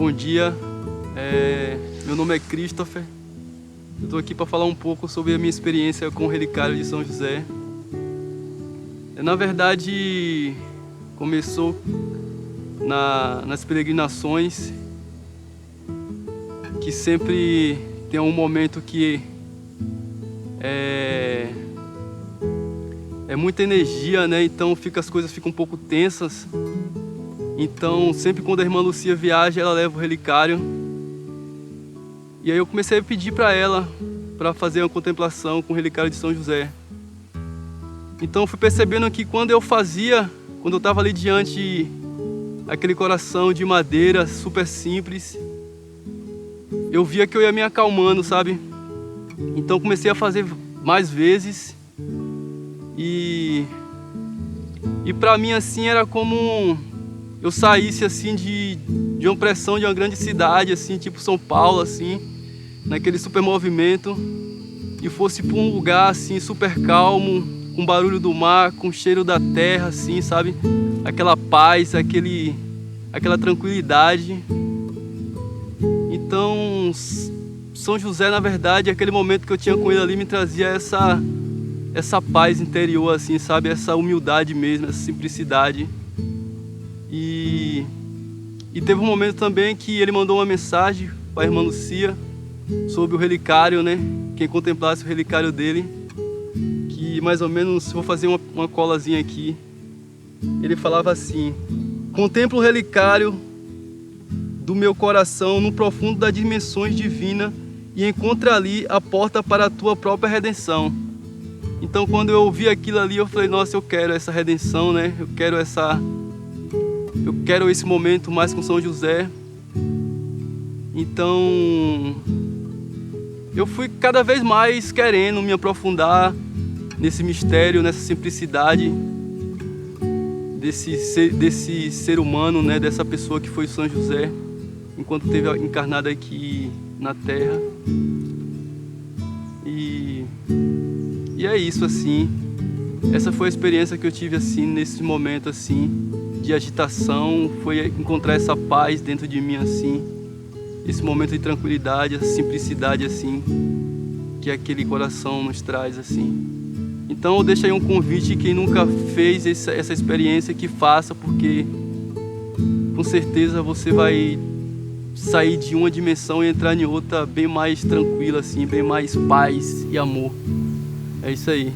Bom dia, meu nome é Christopher. Eu estou aqui para falar um pouco sobre a minha experiência com o Relicário de São José. Na verdade, começou nas peregrinações, que sempre tem um momento que é muita energia, né? Então as coisas ficam um pouco tensas. Então sempre quando a irmã Lucia viaja, ela leva o relicário. E aí eu comecei a pedir para ela para fazer uma contemplação com o Relicário de São José. Então eu fui percebendo que quando eu estava ali diante aquele coração de madeira super simples, eu via que eu ia me acalmando, sabe? Então comecei a fazer mais vezes e para mim assim era como eu saísse assim de uma pressão de uma grande cidade, assim, tipo São Paulo, assim, naquele super movimento, e fosse para um lugar assim super calmo, com barulho do mar, com cheiro da terra, assim, sabe? Aquela paz, aquela tranquilidade. Então, São José, na verdade, aquele momento que eu tinha com ele ali me trazia essa paz interior, assim, sabe? Essa humildade mesmo, essa simplicidade. E teve um momento também que ele mandou uma mensagem para a irmã Lucia sobre o relicário, né? Quem contemplasse o relicário dele, que mais ou menos, vou fazer uma colazinha aqui. Ele falava assim: contempla o relicário do meu coração no profundo das dimensões divinas e encontra ali a porta para a tua própria redenção. Então quando eu ouvi aquilo ali, eu falei: nossa, eu quero essa redenção, né? Eu quero esse momento mais com São José. Então eu fui cada vez mais querendo me aprofundar nesse mistério, nessa simplicidade desse ser humano, né? Dessa pessoa que foi São José enquanto esteve encarnado aqui na Terra. E é isso, assim. Essa foi a experiência que eu tive assim nesse momento assim de agitação, foi encontrar essa paz dentro de mim, assim, esse momento de tranquilidade, essa simplicidade, assim, que aquele coração nos traz, assim. Então eu deixo aí um convite, quem nunca fez essa experiência, que faça, porque com certeza você vai sair de uma dimensão e entrar em outra bem mais tranquila, assim, bem mais paz e amor. É isso aí.